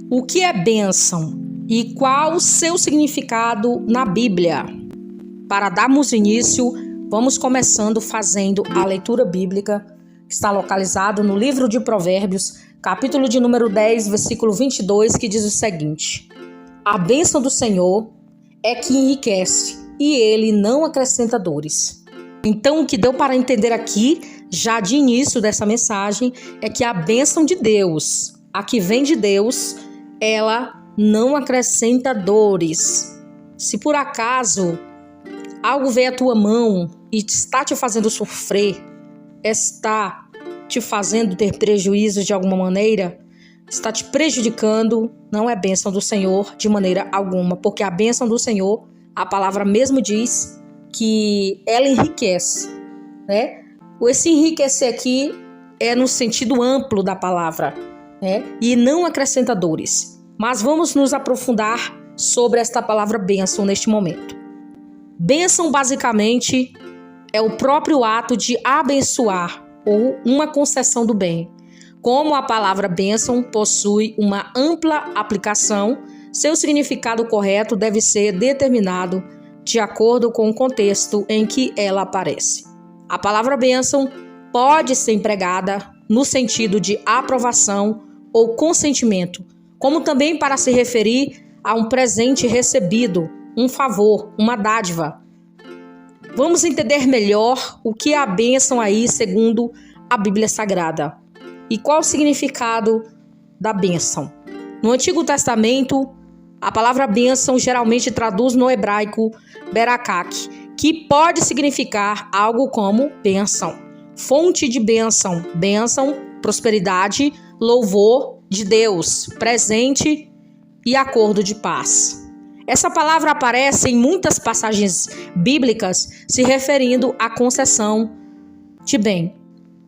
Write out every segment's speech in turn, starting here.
O que é bênção e qual o seu significado na Bíblia? Para darmos início, vamos começando fazendo a leitura bíblica, que está localizado no livro de Provérbios, capítulo de número 10, versículo 22, que diz o seguinte: A bênção do Senhor é que enriquece, e ele não acrescenta dores. Então, o que deu para entender aqui, já de início dessa mensagem, é que a bênção de Deus, a que vem de Deus, ela não acrescenta dores. Se por acaso algo veio à tua mão e está te fazendo sofrer, está te fazendo ter prejuízo de alguma maneira, está te prejudicando, não é bênção do Senhor de maneira alguma, porque a bênção do Senhor, a palavra mesmo diz que ela enriquece, né? Esse enriquecer aqui é no sentido amplo da palavra, né? E não acrescenta dores. Mas vamos nos aprofundar sobre esta palavra bênção neste momento. Bênção, basicamente, é o próprio ato de abençoar ou uma concessão do bem. Como a palavra bênção possui uma ampla aplicação, seu significado correto deve ser determinado de acordo com o contexto em que ela aparece. A palavra bênção pode ser empregada no sentido de aprovação ou consentimento, como também para se referir a um presente recebido, um favor, uma dádiva. Vamos entender melhor o que é a bênção aí segundo a Bíblia Sagrada e qual o significado da bênção. No Antigo Testamento, a palavra bênção geralmente traduz no hebraico berakak, que pode significar algo como bênção, fonte de bênção, bênção, prosperidade, louvor de Deus, presente e acordo de paz. Essa palavra aparece em muitas passagens bíblicas se referindo à concessão de bem.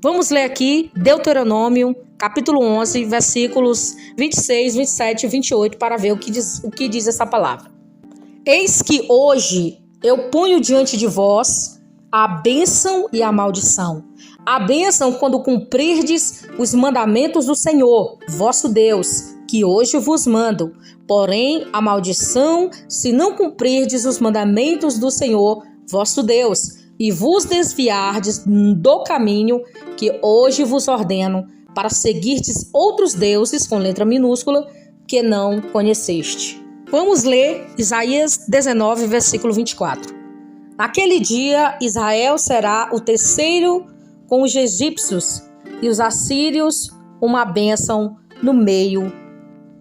Vamos ler aqui Deuteronômio, capítulo 11, versículos 26, 27 e 28 para ver o que diz essa palavra. Eis que hoje eu ponho diante de vós a bênção e a maldição. A bênção quando cumprirdes os mandamentos do Senhor, vosso Deus, que hoje vos mando. Porém, a maldição se não cumprirdes os mandamentos do Senhor, vosso Deus, e vos desviardes do caminho que hoje vos ordeno, para seguirdes outros deuses, com letra minúscula, que não conheceste. Vamos ler Isaías 19, versículo 24. Naquele dia, Israel será o terceiro com os egípcios e os assírios uma bênção no meio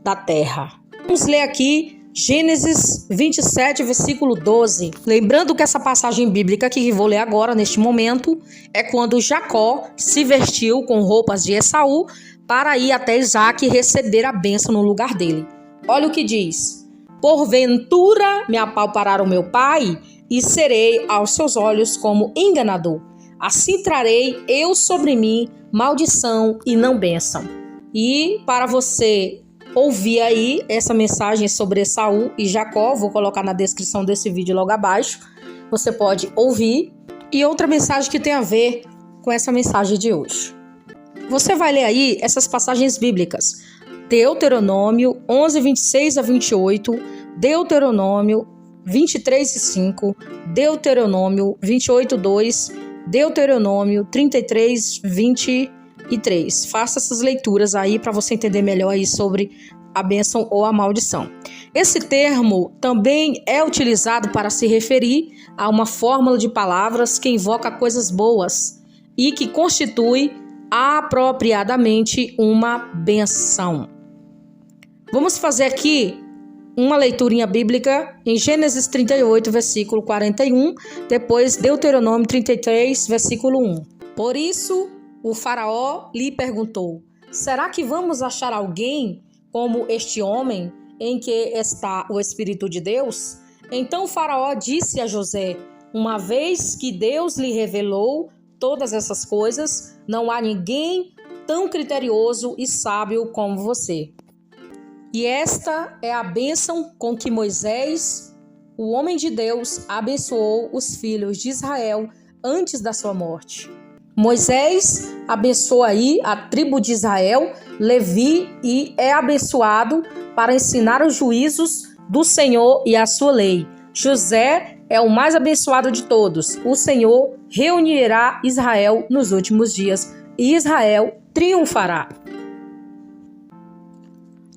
da terra. Vamos ler aqui Gênesis 27, versículo 12. Lembrando que essa passagem bíblica que vou ler agora, neste momento, é quando Jacó se vestiu com roupas de Esaú para ir até Isaque receber a bênção no lugar dele. Olha o que diz: Porventura me apalpará o meu pai, e serei aos seus olhos como enganador. Assim trarei eu sobre mim maldição e não bênção. E para você ouvir aí essa mensagem sobre Esaú e Jacó, vou colocar na descrição desse vídeo logo abaixo, você pode ouvir. E outra mensagem que tem a ver com essa mensagem de hoje. Você vai ler aí essas passagens bíblicas: Deuteronômio 11, 26 a 28, Deuteronômio 23 e 5, Deuteronômio 28, 2, Deuteronômio 33, 23. Faça essas leituras aí para você entender melhor aí sobre a bênção ou a maldição. Esse termo também é utilizado para se referir a uma fórmula de palavras que invoca coisas boas e que constitui apropriadamente uma bênção. Vamos fazer aqui uma leiturinha bíblica em Gênesis 38, versículo 41, depois Deuteronômio 33, versículo 1. Por isso, o faraó lhe perguntou: será que vamos achar alguém como este homem em que está o Espírito de Deus? Então o faraó disse a José: uma vez que Deus lhe revelou todas essas coisas, não há ninguém tão criterioso e sábio como você. E esta é a bênção com que Moisés, o homem de Deus, abençoou os filhos de Israel antes da sua morte. Moisés abençoa aí a tribo de Israel, Levi, e é abençoado para ensinar os juízos do Senhor e a sua lei. José é o mais abençoado de todos. O Senhor reunirá Israel nos últimos dias e Israel triunfará.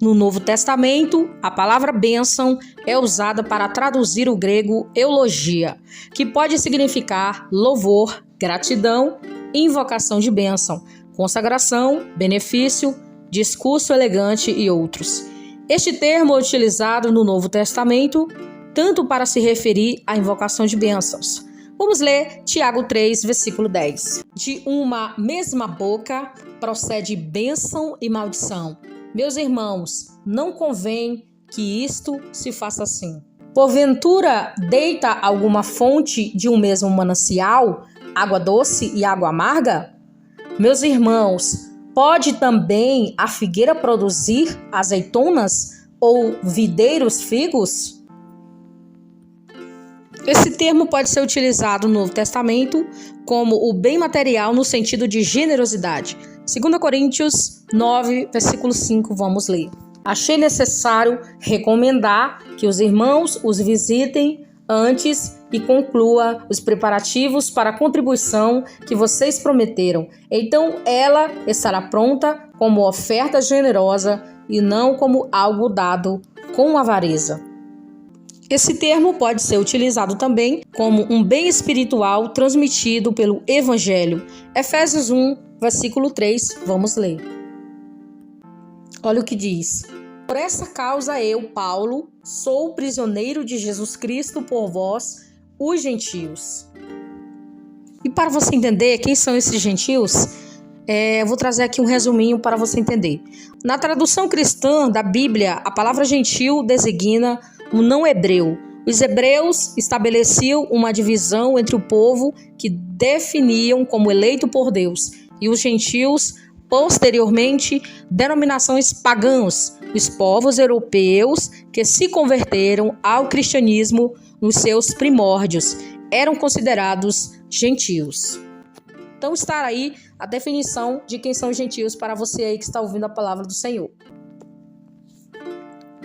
No Novo Testamento, a palavra bênção é usada para traduzir o grego eulogia, que pode significar louvor, gratidão, invocação de bênção, consagração, benefício, discurso elegante e outros. Este termo é utilizado no Novo Testamento tanto para se referir à invocação de bênçãos. Vamos ler Tiago 3, versículo 10. De uma mesma boca procede bênção e maldição. Meus irmãos, não convém que isto se faça assim. Porventura, deita alguma fonte de um mesmo manancial, água doce e água amarga? Meus irmãos, pode também a figueira produzir azeitonas ou videiros figos? Esse termo pode ser utilizado no Novo Testamento como o bem material no sentido de generosidade. 2 Coríntios 9, versículo 5, vamos ler. Achei necessário recomendar que os irmãos os visitem antes e conclua os preparativos para a contribuição que vocês prometeram. Então ela estará pronta como oferta generosa e não como algo dado com avareza. Esse termo pode ser utilizado também como um bem espiritual transmitido pelo Evangelho. Efésios 1, versículo 3, vamos ler. Olha o que diz. Por essa causa eu, Paulo, sou prisioneiro de Jesus Cristo por vós, os gentios. E para você entender quem são esses gentios, eu vou trazer aqui um resuminho para você entender. Na tradução cristã da Bíblia, a palavra gentil designa um não hebreu. Os hebreus estabeleciam uma divisão entre o povo que definiam como eleito por Deus e os gentios, posteriormente, denominações pagãs, os povos europeus que se converteram ao cristianismo nos seus primórdios, eram considerados gentios. Então está aí a definição de quem são os gentios para você aí que está ouvindo a palavra do Senhor.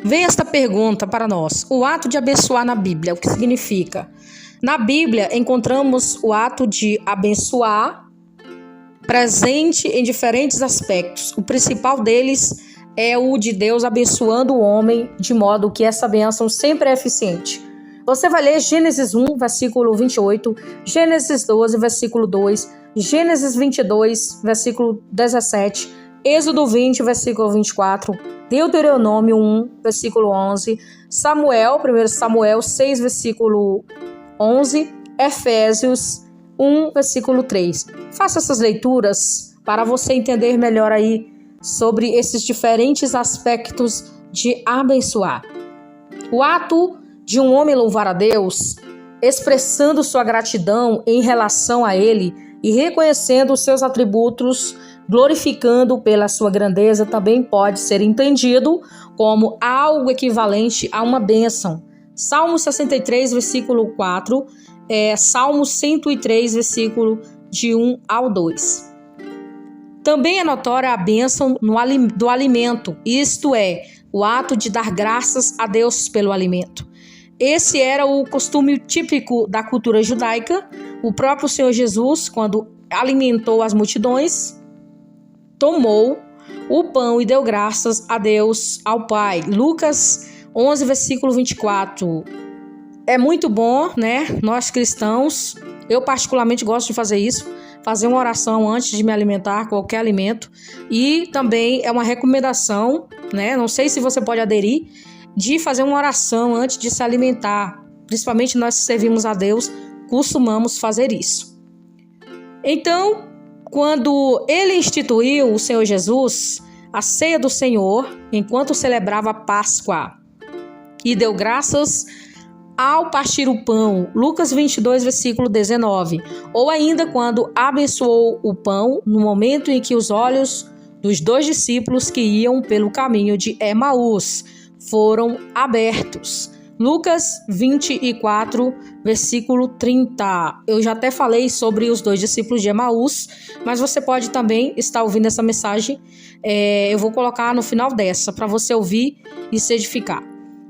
Vem esta pergunta para nós. O ato de abençoar na Bíblia, o que significa? Na Bíblia encontramos o ato de abençoar presente em diferentes aspectos. O principal deles é o de Deus abençoando o homem, de modo que essa bênção sempre é eficiente. Você vai ler Gênesis 1, versículo 28, Gênesis 12, versículo 2, Gênesis 22, versículo 17, Êxodo 20, versículo 24, Deuteronômio 1, versículo 11, 1 Samuel 6, versículo 11, Efésios 1, versículo 3. Faça essas leituras para você entender melhor aí sobre esses diferentes aspectos de abençoar. O ato de um homem louvar a Deus, expressando sua gratidão em relação a Ele e reconhecendo os seus atributos, glorificando pela sua grandeza, também pode ser entendido como algo equivalente a uma bênção. Salmo 63, versículo 4, Salmo 103, versículo de 1 ao 2. Também é notória a bênção do alimento, isto é, o ato de dar graças a Deus pelo alimento. Esse era o costume típico da cultura judaica. O próprio Senhor Jesus, quando alimentou as multidões, tomou o pão e deu graças a Deus, ao Pai. Lucas 11, versículo 24. É muito bom, né? Nós cristãos, eu particularmente gosto de fazer isso, fazer uma oração antes de me alimentar qualquer alimento. E também é uma recomendação, né? Não sei se você pode aderir, de fazer uma oração antes de se alimentar. Principalmente nós que servimos a Deus, costumamos fazer isso. Então, quando ele instituiu, o Senhor Jesus, a ceia do Senhor, enquanto celebrava a Páscoa, e deu graças ao partir o pão, Lucas 22, versículo 19, ou ainda quando abençoou o pão, no momento em que os olhos dos 2 discípulos que iam pelo caminho de Emaús foram abertos. Lucas 24, versículo 30. Eu já até falei sobre os 2 discípulos de Emaús, mas você pode também estar ouvindo essa mensagem. Eu vou colocar no final dessa, para você ouvir e se edificar.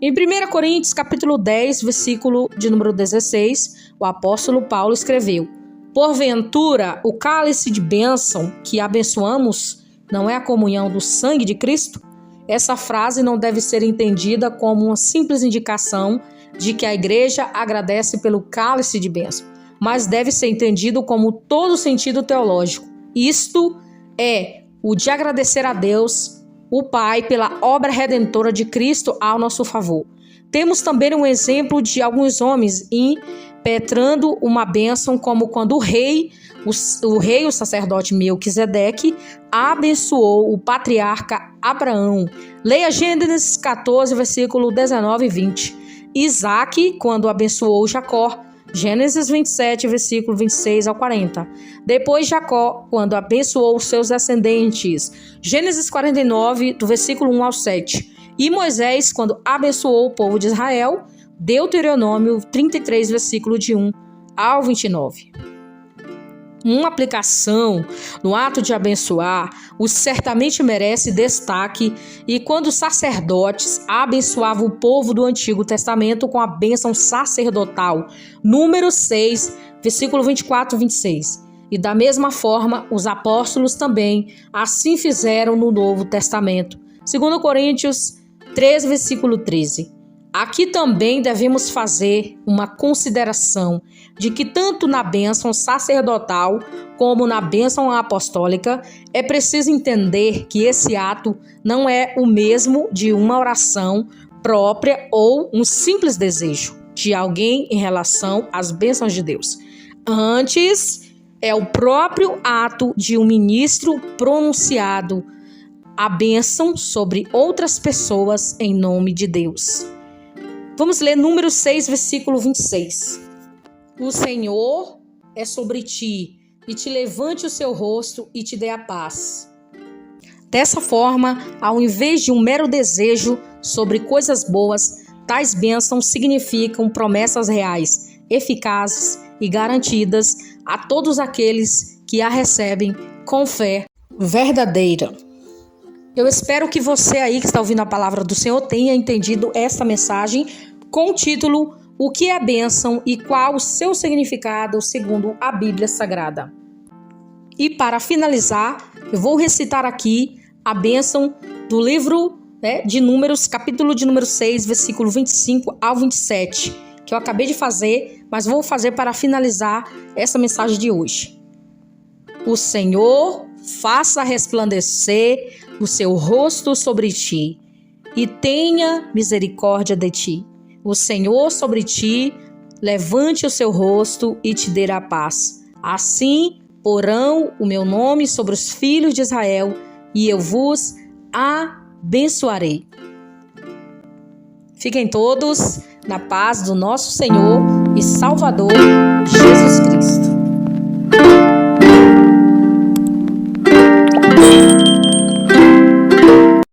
Em 1 Coríntios, capítulo 10, versículo de número 16, o apóstolo Paulo escreveu: porventura, o cálice de bênção que abençoamos não é a comunhão do sangue de Cristo? Essa frase não deve ser entendida como uma simples indicação de que a igreja agradece pelo cálice de bênção, mas deve ser entendido como todo o sentido teológico. Isto é o de agradecer a Deus, o Pai, pela obra redentora de Cristo ao nosso favor. Temos também um exemplo de alguns homens impetrando uma bênção, como quando o rei, o sacerdote Melquisedeque, abençoou o patriarca Abraão. Leia Gênesis 14, versículo 19 e 20. Isaac, quando abençoou Jacó. Gênesis 27, versículo 26 ao 40. Depois Jacó, quando abençoou os seus descendentes. Gênesis 49, do versículo 1 ao 7. E Moisés, quando abençoou o povo de Israel. Deuteronômio 33, versículo de 1 ao 29. Uma aplicação no ato de abençoar o certamente merece destaque, e quando os sacerdotes abençoavam o povo do Antigo Testamento com a bênção sacerdotal, número 6, versículo 24 e 26. E da mesma forma, os apóstolos também assim fizeram no Novo Testamento. 2 Coríntios 13, versículo 13. Aqui também devemos fazer uma consideração de que tanto na bênção sacerdotal como na bênção apostólica é preciso entender que esse ato não é o mesmo de uma oração própria ou um simples desejo de alguém em relação às bênçãos de Deus. Antes, é o próprio ato de um ministro pronunciado a bênção sobre outras pessoas em nome de Deus. Vamos ler número 6, versículo 26. O Senhor é sobre ti, e te levante o seu rosto e te dê a paz. Dessa forma, ao invés de um mero desejo sobre coisas boas, tais bênçãos significam promessas reais, eficazes e garantidas a todos aqueles que a recebem com fé verdadeira. Eu espero que você aí que está ouvindo a palavra do Senhor tenha entendido esta mensagem com o título O que é bênção e qual o seu significado segundo a Bíblia Sagrada. E para finalizar, eu vou recitar aqui a bênção do livro de Números, capítulo de número 6, versículo 25 ao 27, que eu acabei de fazer, mas vou fazer para finalizar essa mensagem de hoje. O Senhor faça resplandecer o seu rosto sobre ti e tenha misericórdia de ti. O Senhor sobre ti levante o seu rosto e te dê a paz. Assim porão o meu nome sobre os filhos de Israel e eu vos abençoarei. Fiquem todos na paz do nosso Senhor e Salvador